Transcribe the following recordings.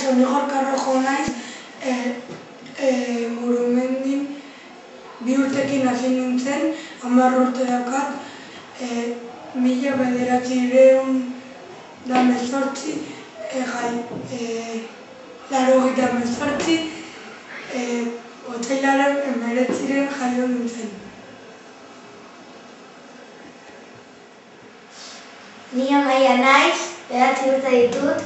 Kaixo, ni Gorka Rojo naiz, Murumendin 2 urtekin hasi nintzen, 10 urte daukat, 1988 otsailaren 19 jaio nintzen. Ni Amaia naiz, 9 urte ditut,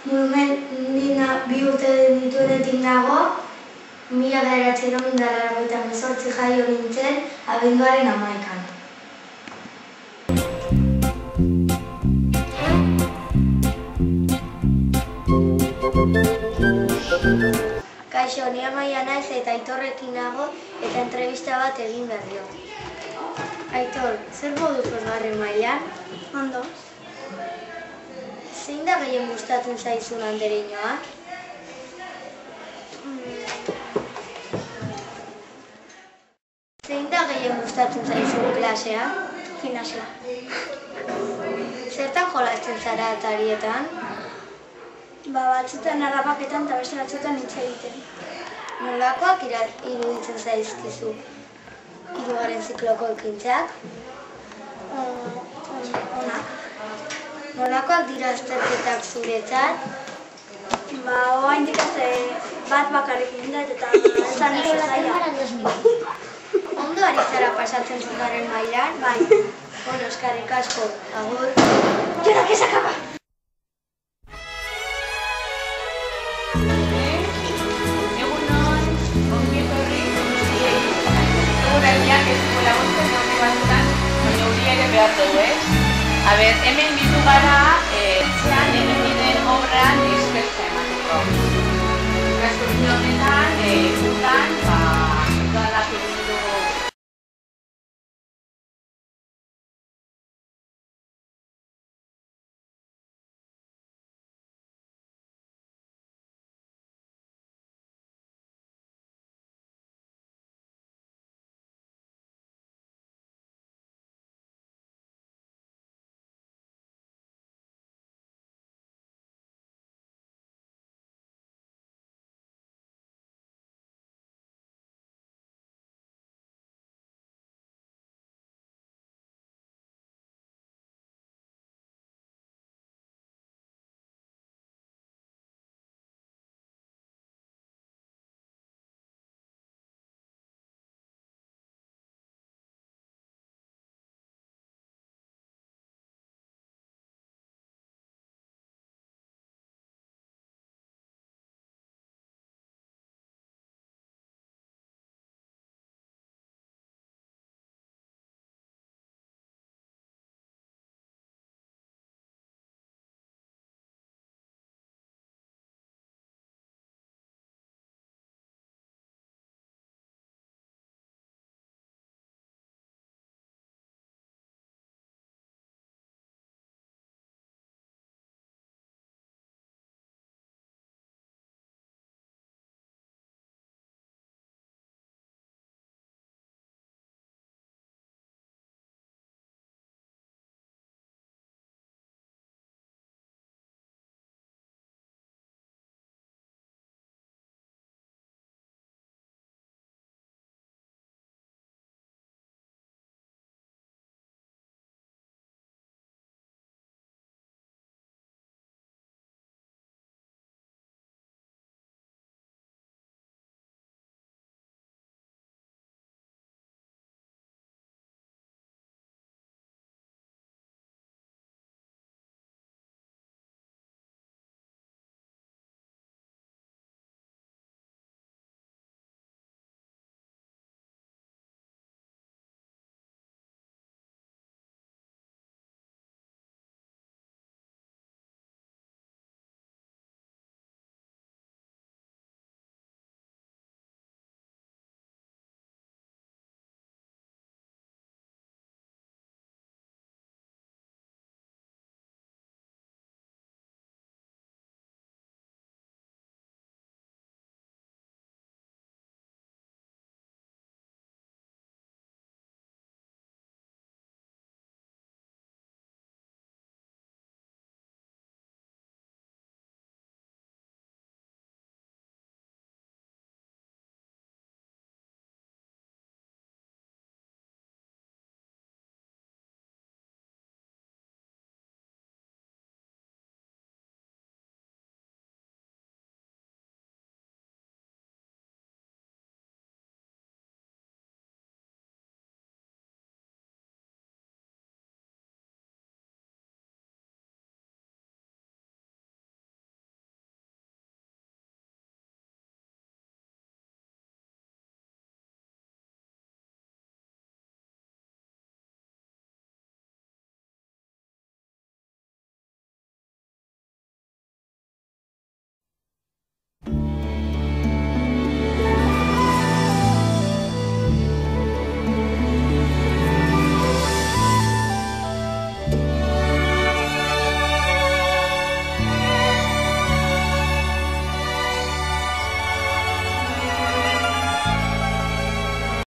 Murumendin 2 urte dituenetik nago, 1988 jaio nintzen, abenduaren 11an. Kaixo, ni Amaia naiz eta Aitorrekin nago eta entrevista bat egin behar diot. Aitor, zer modu posgarren mailan? Ondo. Zein da gehien gustatzen zaizun andereñoa? Zein da gehien gustatzen zaizun klasea? Gimnasia. Zertan jolasten zara atarietan? Batzutan harrapaketan eta beste batzutan hitz egiten. Nolakoak iruditzen zaizkizu? 3. zikloko ekintzak? Onak. Nolakoak dira azterketak zuretzat? Oraindik bat bakarrik egin dut eta ez da nire zaila. Ondo ari zara pasatzen zuzaren mailan? Bai. Bueno, eskerrik asko. Agur. Jora, que se acaba! A ber, hemen bildu gara, etxean egin den obran eskertza emateko. Gasko honetan,